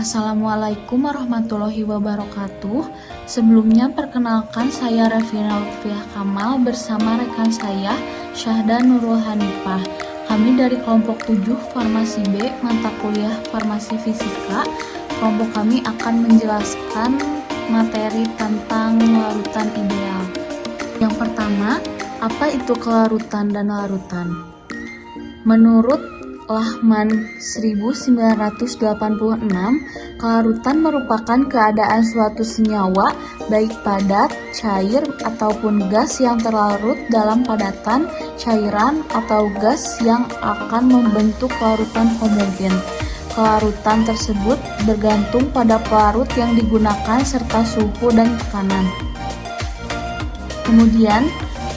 Assalamualaikum warahmatullahi wabarakatuh. Sebelumnya perkenalkan saya Revina Lutfiah Kamal bersama rekan saya Syahda Nurul Hanifah. Kami dari kelompok 7 Farmasi B mata kuliah Farmasi Fisika. Kelompok kami akan menjelaskan materi tentang larutan ideal. Yang pertama, apa itu kelarutan dan larutan? Menurut Lahman 1986, kelarutan merupakan keadaan suatu senyawa, baik padat, cair, ataupun gas yang terlarut dalam padatan, cairan, atau gas yang akan membentuk larutan homogen. Kelarutan tersebut bergantung pada pelarut yang digunakan serta suhu dan tekanan. Kemudian,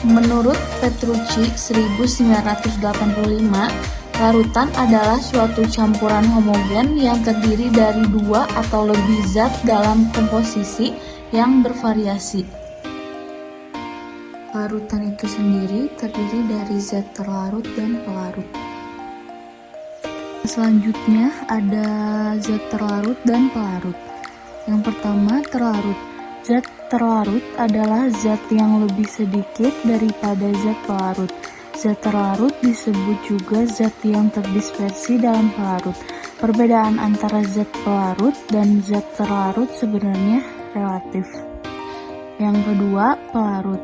menurut Petrucci 1985, larutan adalah suatu campuran homogen yang terdiri dari dua atau lebih zat dalam komposisi yang bervariasi. Larutan itu sendiri terdiri dari zat terlarut dan pelarut. Selanjutnya ada zat terlarut dan pelarut. Yang pertama, terlarut. Zat terlarut adalah zat yang lebih sedikit daripada zat pelarut. Zat terlarut disebut juga zat yang terdispersi dalam pelarut. Perbedaan antara zat pelarut dan zat terlarut sebenarnya relatif. Yang kedua, pelarut.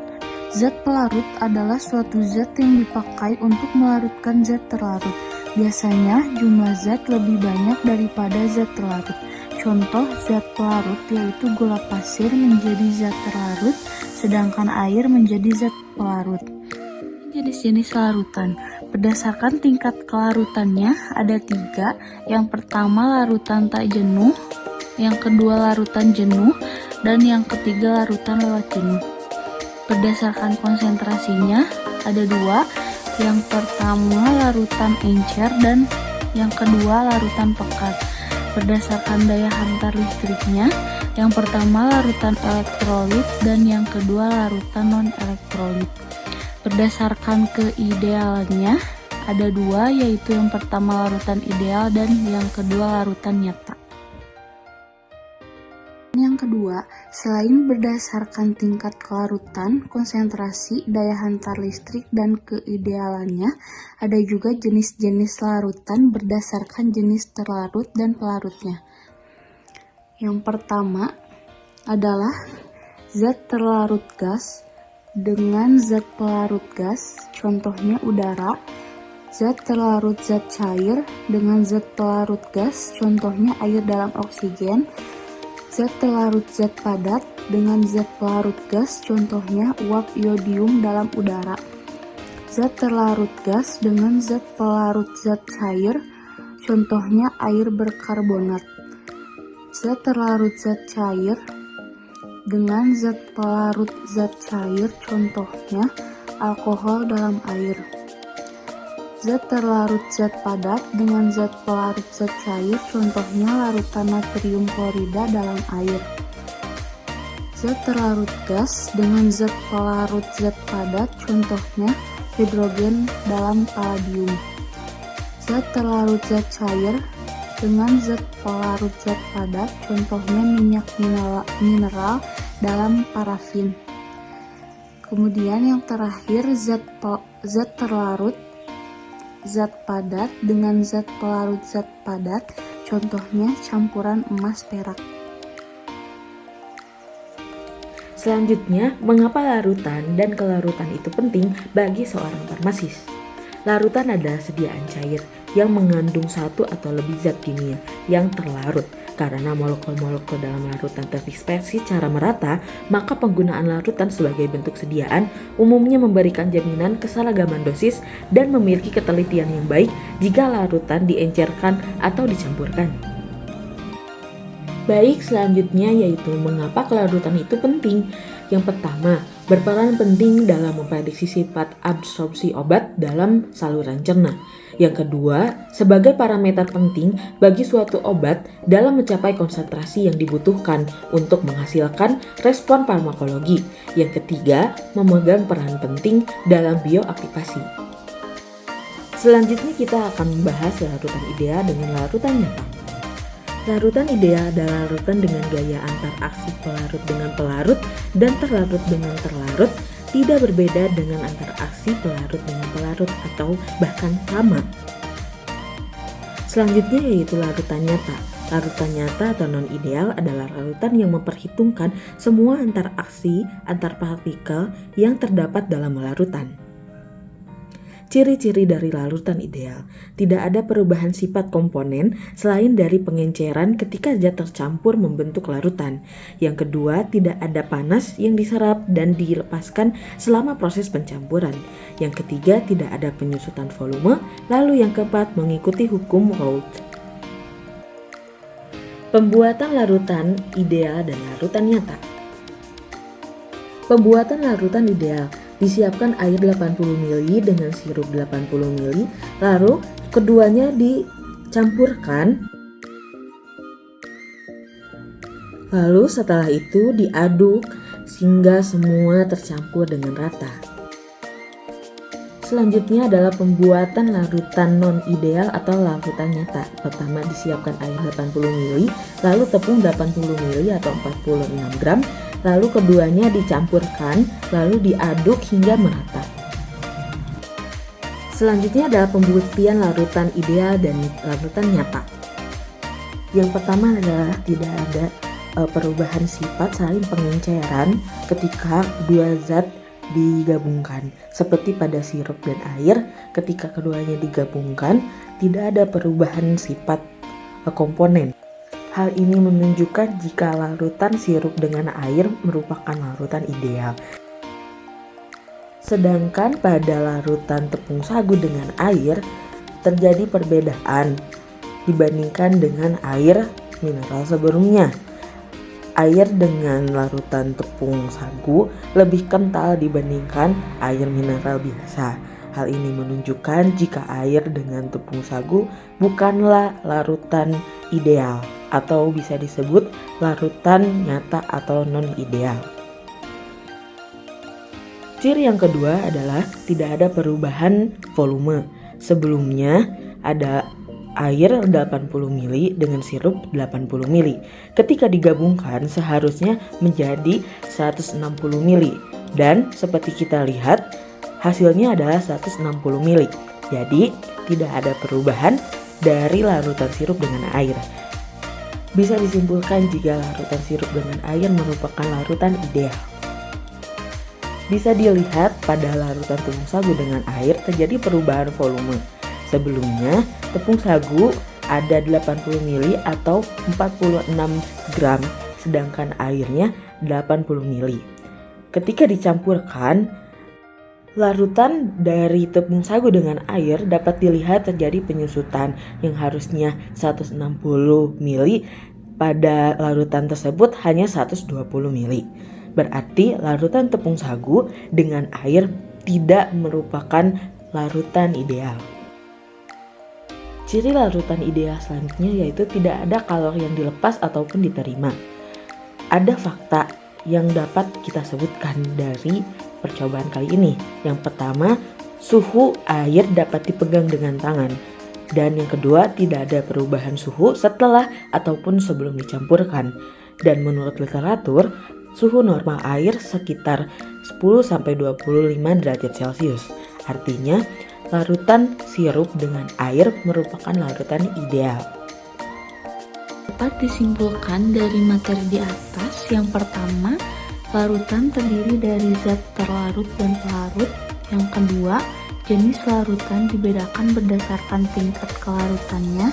Zat pelarut adalah suatu zat yang dipakai untuk melarutkan zat terlarut. Biasanya jumlah zat lebih banyak daripada zat terlarut. Contoh zat pelarut yaitu gula pasir menjadi zat terlarut, sedangkan air menjadi zat pelarut. Jenis-jenis larutan. Berdasarkan tingkat kelarutannya ada 3. Yang pertama larutan tak jenuh, yang kedua larutan jenuh, dan yang ketiga larutan lewat jenuh. Berdasarkan konsentrasinya ada 2. Yang pertama larutan encer dan yang kedua larutan pekat. Berdasarkan daya hantar listriknya, yang pertama larutan elektrolit dan yang kedua larutan non-elektrolit. Berdasarkan keidealannya, ada 2, yaitu yang pertama larutan ideal dan yang kedua larutan nyata. Yang kedua, selain berdasarkan tingkat kelarutan, konsentrasi, daya hantar listrik, dan keidealannya, ada juga jenis-jenis larutan berdasarkan jenis terlarut dan pelarutnya. Yang pertama adalah zat terlarut gas dengan zat pelarut gas, contohnya udara. Zat terlarut zat cair dengan zat pelarut gas, contohnya air dalam oksigen. Zat terlarut zat padat dengan zat pelarut gas, contohnya uap iodium dalam udara. Zat terlarut gas dengan zat pelarut zat cair, contohnya air berkarbonat. Zat terlarut zat cair dengan zat pelarut zat cair, contohnya alkohol dalam air. Zat terlarut zat padat dengan zat pelarut zat cair, contohnya larutan natrium klorida dalam air. Zat terlarut gas dengan zat pelarut zat padat, contohnya hidrogen dalam palladium. Zat terlarut zat cair dengan zat pelarut zat padat, contohnya minyak mineral dalam parafin. Kemudian yang terakhir zat terlarut zat padat dengan zat pelarut zat padat, contohnya campuran emas perak. Selanjutnya, mengapa larutan dan kelarutan itu penting bagi seorang farmasis? Larutan adalah sediaan cair yang mengandung satu atau lebih zat kimia yang terlarut. Karena molekul-molekul dalam larutan terdispersi secara merata, maka penggunaan larutan sebagai bentuk sediaan umumnya memberikan jaminan keseragaman dosis dan memiliki ketelitian yang baik jika larutan diencerkan atau dicampurkan. Baik, selanjutnya yaitu mengapa kelarutan itu penting. Yang pertama, berperan penting dalam memprediksi sifat absorpsi obat dalam saluran cerna. Yang kedua, sebagai parameter penting bagi suatu obat dalam mencapai konsentrasi yang dibutuhkan untuk menghasilkan respon farmakologi. Yang ketiga, memegang peran penting dalam bioaktivasi. Selanjutnya kita akan membahas larutan ideal dengan larutan nyata. Larutan ideal adalah larutan dengan gaya antar aksi pelarut dengan pelarut dan terlarut dengan terlarut, tidak berbeda dengan antar aksi pelarut dengan pelarut atau bahkan sama. Selanjutnya yaitu larutan nyata. Larutan nyata atau non-ideal adalah larutan yang memperhitungkan semua antar aksi antar partikel yang terdapat dalam larutan. Ciri-ciri dari larutan ideal: tidak ada perubahan sifat komponen selain dari pengenceran ketika zat tercampur membentuk larutan. Yang kedua, tidak ada panas yang diserap dan dilepaskan selama proses pencampuran. Yang ketiga, tidak ada penyusutan volume. Lalu yang keempat, mengikuti hukum Raoult. Pembuatan larutan ideal dan larutan nyata. Pembuatan larutan ideal: disiapkan air 80 ml dengan sirup 80 ml, lalu keduanya dicampurkan. Lalu setelah itu diaduk sehingga semua tercampur dengan rata. Selanjutnya adalah pembuatan larutan non-ideal atau larutan nyata. Pertama, disiapkan air 80 ml, lalu tepung 80 ml atau 46 gram, lalu keduanya dicampurkan, lalu diaduk hingga merata. Selanjutnya adalah pembuktian larutan ideal dan larutan nyata. Yang pertama adalah tidak ada perubahan sifat saling pengenceran ketika dua zat digabungkan. Seperti pada sirup dan air, ketika keduanya digabungkan, tidak ada perubahan sifat komponen. Hal ini menunjukkan jika larutan sirup dengan air merupakan larutan ideal. Sedangkan pada larutan tepung sagu dengan air terjadi perbedaan dibandingkan dengan air mineral sebelumnya. Air dengan larutan tepung sagu lebih kental dibandingkan air mineral biasa. Hal ini menunjukkan jika air dengan tepung sagu bukanlah larutan ideal atau bisa disebut larutan nyata atau non-ideal. Ciri yang kedua adalah tidak ada perubahan volume. Sebelumnya ada air 80 ml dengan sirup 80 ml. Ketika digabungkan seharusnya menjadi 160 ml. Dan seperti kita lihat hasilnya adalah 160 ml. Jadi tidak ada perubahan dari larutan sirup dengan air. Bisa disimpulkan jika larutan sirup dengan air merupakan larutan ideal. Bisa dilihat pada larutan tepung sagu dengan air terjadi perubahan volume. Sebelumnya, tepung sagu ada 80 ml atau 46 gram, sedangkan airnya 80 ml. Ketika dicampurkan, larutan dari tepung sagu dengan air dapat dilihat terjadi penyusutan yang harusnya 160 ml, pada larutan tersebut hanya 120 ml. Berarti larutan tepung sagu dengan air tidak merupakan larutan ideal. Ciri larutan ideal selanjutnya yaitu tidak ada kalori yang dilepas ataupun diterima. Ada fakta yang dapat kita sebutkan dari percobaan kali ini. Yang pertama, suhu air dapat dipegang dengan tangan. Dan yang kedua, tidak ada perubahan suhu setelah ataupun sebelum dicampurkan. Dan menurut literatur, suhu normal air sekitar 10-25 derajat Celcius. Artinya, larutan sirup dengan air merupakan larutan ideal. Dapat disimpulkan dari materi di atas, yang pertama, larutan terdiri dari zat terlarut dan pelarut. Yang kedua, jenis larutan dibedakan berdasarkan tingkat kelarutannya,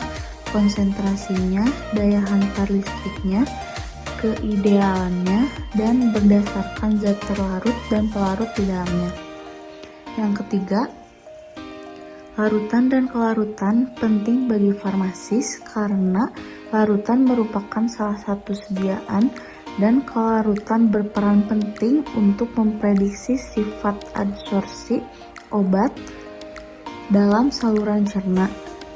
konsentrasinya, daya hantar listriknya, keidealannya, dan berdasarkan zat terlarut dan pelarut di dalamnya. Yang ketiga, larutan dan kelarutan penting bagi farmasis karena larutan merupakan salah satu sediaan dan kelarutan berperan penting untuk memprediksi sifat adsorpsi obat dalam saluran cerna,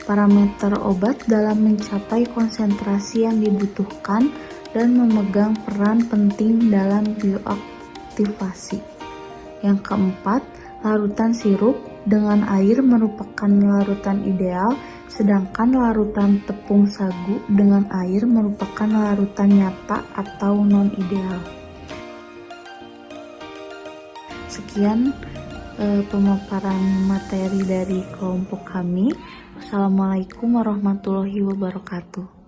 parameter obat dalam mencapai konsentrasi yang dibutuhkan, dan memegang peran penting dalam bioaktivasi. Yang keempat, larutan sirup dengan air merupakan larutan ideal, sedangkan larutan tepung sagu dengan air merupakan larutan nyata atau non-ideal. Sekian pemaparan materi dari kelompok kami. Wassalamualaikum warahmatullahi wabarakatuh.